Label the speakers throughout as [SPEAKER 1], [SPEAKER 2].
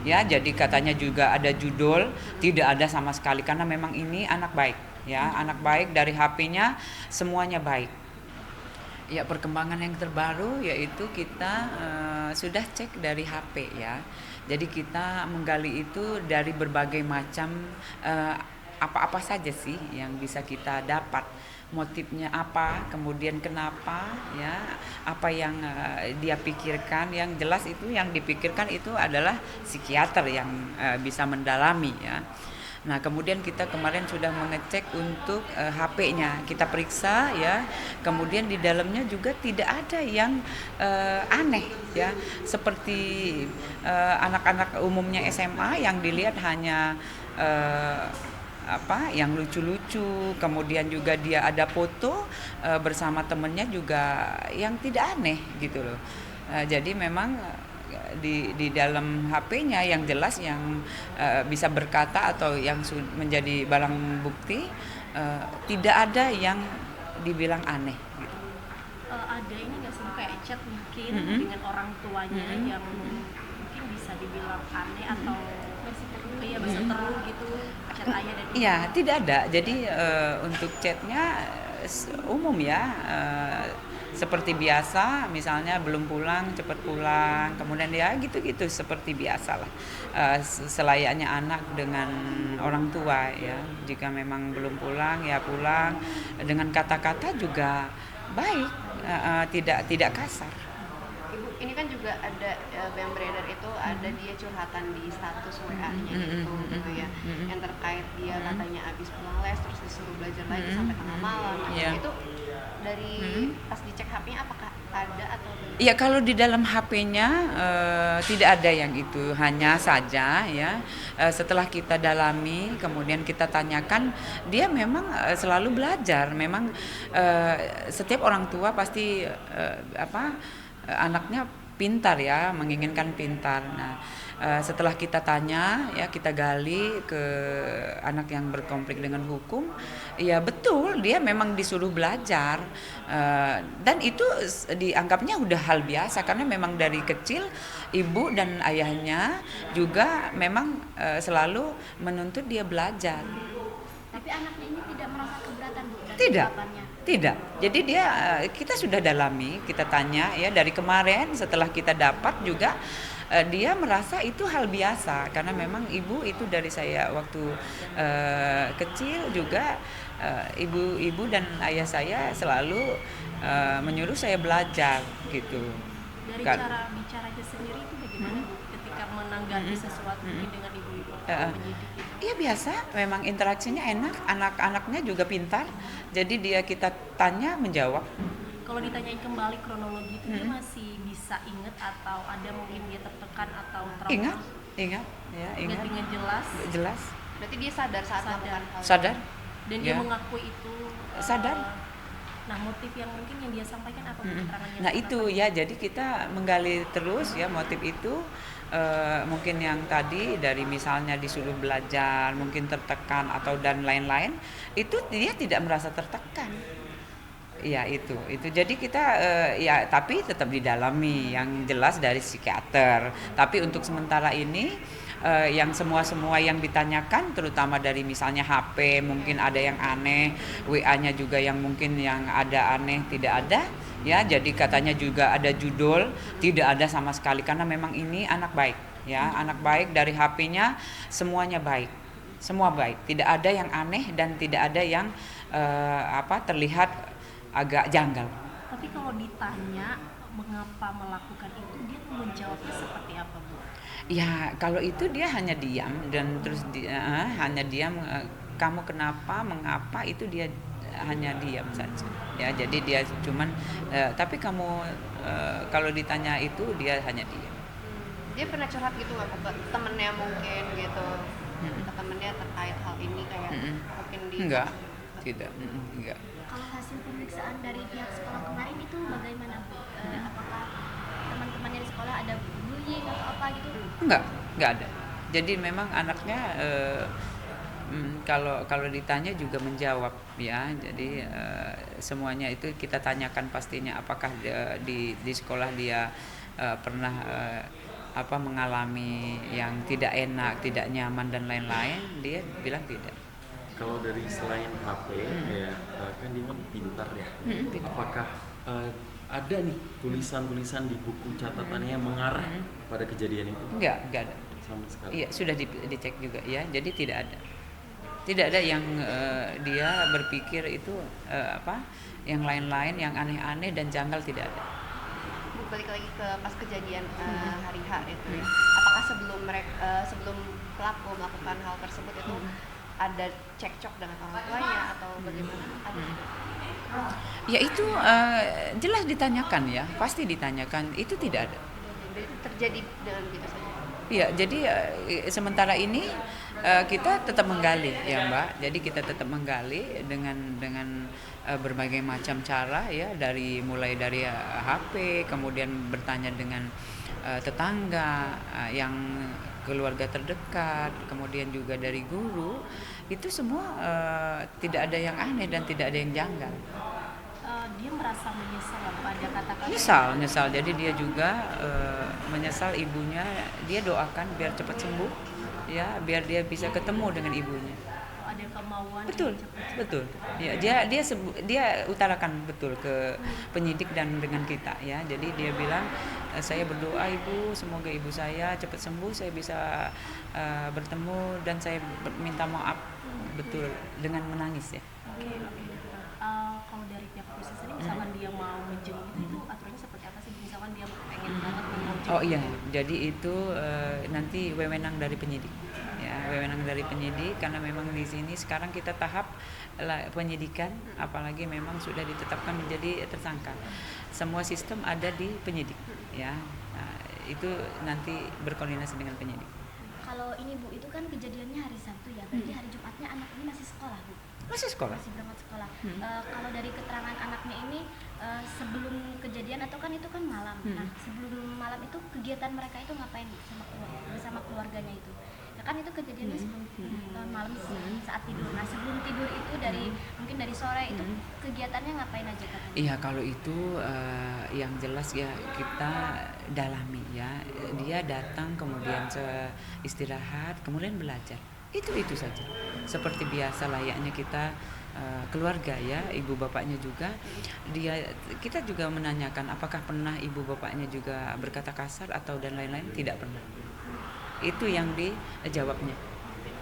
[SPEAKER 1] ya. Jadi katanya juga ada judul, tidak ada sama sekali karena memang ini anak baik, ya, anak baik dari HP-nya semuanya baik. Ya, perkembangan yang terbaru yaitu kita sudah cek dari HP ya. Jadi kita menggali itu dari berbagai macam eh, apa-apa saja sih yang bisa kita dapat, motifnya apa, kemudian kenapa, ya, apa yang dia pikirkan. Yang jelas itu yang dipikirkan itu adalah psikiater yang bisa mendalami ya. Nah, kemudian kita kemarin sudah mengecek untuk HP-nya, kita periksa ya. Kemudian di dalamnya juga tidak ada yang aneh ya, seperti anak-anak umumnya SMA yang dilihat hanya eh, yang lucu-lucu. Kemudian juga dia ada foto bersama temennya juga yang tidak aneh gitu loh. Jadi memang di dalam HP-nya yang jelas yang bisa berkata atau yang menjadi barang bukti, tidak ada yang dibilang aneh gitu.
[SPEAKER 2] Ada ini nggak sih kayak chat mungkin dengan orang tuanya yang mungkin bisa dibilang aneh atau iya bisa terus gitu, chat ayah dan ibu?
[SPEAKER 1] Iya, tidak ada. Jadi untuk chatnya umum ya, seperti biasa. Misalnya belum pulang, cepat pulang. Kemudian ya gitu-gitu seperti biasa lah. Selayaknya anak dengan orang tua ya. Jika memang belum pulang ya pulang. Dengan kata-kata juga baik, tidak kasar.
[SPEAKER 3] Ibu, ini kan juga ada yang beredar itu ada dia curhatan di status WA-nya gitu ya, yang terkait dia katanya abis pulang les terus disuruh belajar lagi sampai tengah malam.
[SPEAKER 1] Yeah.
[SPEAKER 3] Itu dari pas dicek HP-nya apakah ada atau belum?
[SPEAKER 1] Ya, kalau di dalam HP-nya tidak ada yang itu, hanya saja ya setelah kita dalami, kemudian kita tanyakan, dia memang selalu belajar. Memang setiap orang tua pasti anaknya pintar ya, menginginkan pintar. Nah, setelah kita tanya ya, kita gali ke anak yang berkonflik dengan hukum, ya betul dia memang disuruh belajar. Dan itu dianggapnya udah hal biasa karena memang dari kecil ibu dan ayahnya juga memang selalu menuntut dia belajar.
[SPEAKER 4] Tapi anaknya ini tidak merasa keberatan, Bu, dari
[SPEAKER 1] Tidak,
[SPEAKER 4] jawabannya?
[SPEAKER 1] tidak. Jadi dia kita sudah dalami, kita tanya ya dari kemarin setelah kita dapat juga dia merasa itu hal biasa karena memang ibu itu dari saya waktu kecil juga ibu dan ayah saya selalu menyuruh saya belajar gitu.
[SPEAKER 2] Dari
[SPEAKER 1] Kan.
[SPEAKER 2] cara bicaranya sendiri itu bagaimana Bu, ketika menanggapi sesuatu mungkin dengan ibu-ibu atau penyidik gitu?
[SPEAKER 1] Iya biasa, memang interaksinya enak, anak-anaknya juga pintar, jadi dia kita tanya menjawab.
[SPEAKER 2] Kalau ditanyain kembali kronologi itu dia masih bisa inget atau ada mungkin dia tertekan atau trauma?
[SPEAKER 1] Ingat, ya,
[SPEAKER 2] Ingat
[SPEAKER 1] ingat,
[SPEAKER 2] dengan jelas
[SPEAKER 1] jelas,
[SPEAKER 3] Berarti dia sadar saat
[SPEAKER 2] Sadar.
[SPEAKER 3] melakukan hal
[SPEAKER 1] sadar.
[SPEAKER 2] dan dia
[SPEAKER 1] Ya.
[SPEAKER 2] mengakui itu.
[SPEAKER 1] Sadar.
[SPEAKER 2] Nah, motif yang mungkin yang dia sampaikan apa keterangannya?
[SPEAKER 1] Nah itu ya, jadi kita menggali terus ya motif itu. Mungkin yang tadi dari misalnya disuruh belajar, mungkin tertekan atau dan lain-lain, itu dia tidak merasa tertekan. Ya itu. Jadi kita ya tapi tetap didalami yang jelas dari psikiater. Tapi untuk sementara ini yang semua yang ditanyakan terutama dari misalnya HP mungkin ada yang aneh, WA-nya juga yang mungkin yang ada aneh tidak ada. Ya, jadi katanya juga ada judul, tidak ada sama sekali karena memang ini anak baik ya, anak baik dari HP-nya semuanya baik. Semua baik, tidak ada yang aneh dan tidak ada yang terlihat agak janggal.
[SPEAKER 2] Tapi kalau ditanya mengapa melakukan itu, dia menjawabnya seperti apa, Bu?
[SPEAKER 1] Ya, kalau itu dia hanya diam dan terus hanya diam. Kamu kenapa, mengapa, itu dia hanya diam saja. Ya, jadi dia cuman tapi kamu kalau ditanya itu dia hanya diam.
[SPEAKER 3] dia pernah curhat gitu nggak ke temennya mungkin gitu, ke temennya terkait hal ini kayak mungkin di
[SPEAKER 1] Enggak, tidak, enggak.
[SPEAKER 4] Kalau hasil pemeriksaan dari pihak sekolah kemarin itu bagaimana, Bu? Apakah teman-temannya di sekolah ada bullying atau apa gitu?
[SPEAKER 1] Enggak ada. Jadi memang anaknya kalau ditanya juga menjawab ya. Jadi semuanya itu kita tanyakan pastinya apakah di sekolah dia pernah mengalami yang tidak enak, tidak nyaman dan lain-lain, dia bilang tidak.
[SPEAKER 5] Kalau dari selain HP, ya kan dia kan pintar ya.
[SPEAKER 1] Pintar.
[SPEAKER 5] Apakah ada nih tulisan-tulisan di buku catatannya yang mengarah pada kejadian itu?
[SPEAKER 1] Enggak ada.
[SPEAKER 5] Sama sekali.
[SPEAKER 1] Iya, sudah dicek juga ya. Jadi tidak ada. Tidak ada yang dia berpikir itu yang lain-lain, yang aneh-aneh dan janggal, tidak ada.
[SPEAKER 3] Bu, balik lagi ke pas kejadian hari H itu ya. Apakah sebelum pelaku melakukan hal tersebut itu ada cekcok dengan orang tuanya atau bagaimana? Ada tidak?
[SPEAKER 1] Ya itu jelas ditanyakan ya, pasti ditanyakan. Itu tidak ada.
[SPEAKER 3] Jadi terjadi dengan begitu saja.
[SPEAKER 1] Iya, jadi sementara ini kita tetap menggali ya Mbak. Jadi kita tetap menggali dengan berbagai macam cara ya, mulai dari HP, kemudian bertanya dengan tetangga, yang keluarga terdekat, kemudian juga dari guru. Itu semua tidak ada yang aneh dan tidak ada yang janggal.
[SPEAKER 2] Dia merasa menyesal apa ada kata-kata
[SPEAKER 1] Nyesal. Jadi dia juga menyesal ibunya. Dia doakan biar cepat sembuh, ya, biar dia bisa ketemu dengan ibunya.
[SPEAKER 2] ada kemauan
[SPEAKER 1] Betul. Ya, dia utarakan betul ke penyidik dan dengan kita ya. Jadi dia bilang, saya berdoa Ibu, semoga ibu saya cepat sembuh, saya bisa bertemu dan saya minta maaf, betul, dengan menangis ya.
[SPEAKER 2] Oke. Kalau dari pihak polisi sendiri misalkan dia mau menjenguk itu aturannya seperti apa sih? Misalkan dia pengen banget mau menjenguk.
[SPEAKER 1] Oh iya, jadi itu nanti wewenang dari penyidik. Ya, wewenang dari penyidik, karena memang di sini sekarang kita tahap penyidikan, apalagi memang sudah ditetapkan menjadi tersangka. Semua sistem ada di penyidik, ya. Nah, itu nanti berkoordinasi dengan penyidik.
[SPEAKER 4] Kalau ini Bu, itu kan kejadiannya hari Sabtu ya, berarti hari Jumatnya anak ini masih sekolah Bu?
[SPEAKER 1] Masih sekolah.
[SPEAKER 4] Masih berangkat sekolah. Kalau dari keterangan anaknya ini sebelum kejadian atau kan itu kan malam. Nah sebelum malam itu kegiatan mereka itu ngapain bersama keluarganya itu? Ya kan itu kejadiannya sebelum malam saat tidur. Nah sebelum tidur itu mungkin dari sore itu kegiatannya ngapain aja katanya?
[SPEAKER 1] Iya, kalau itu yang jelas ya kita dalami ya. Dia datang kemudian istirahat, kemudian belajar. Itu saja. Seperti biasa layaknya kita keluarga ya, ibu bapaknya juga. Kita juga menanyakan apakah pernah ibu bapaknya juga berkata kasar atau dan lain-lain, tidak pernah. Itu yang dijawabnya.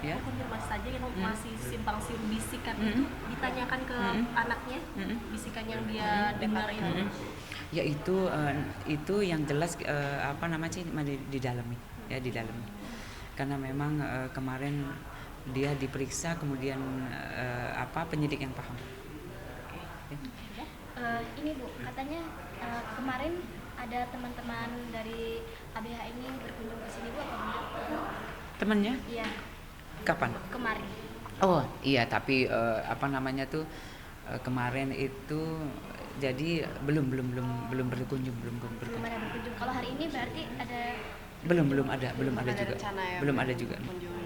[SPEAKER 1] Ya.
[SPEAKER 2] Konfirmasi saja yang masih simpang siur bisikan itu ditanyakan ke anaknya, bisikan yang dia dengar itu.
[SPEAKER 1] Ya itu yang jelas didalami ya, didalami. Karena memang kemarin dia diperiksa, kemudian penyidik yang paham.
[SPEAKER 4] Ini Bu, katanya kemarin ada teman-teman dari ABH ini berkunjung ke sini Bu, apa benar?
[SPEAKER 1] Temannya?
[SPEAKER 4] Iya.
[SPEAKER 1] Kapan?
[SPEAKER 4] Kemarin.
[SPEAKER 1] Oh iya, tapi kemarin itu jadi belum berkunjung.
[SPEAKER 4] Belum ada berkunjung. Kalau hari ini berarti ada
[SPEAKER 1] belum ada juga.
[SPEAKER 3] rencana ya,
[SPEAKER 1] Belum ada juga.
[SPEAKER 3] kunjungan.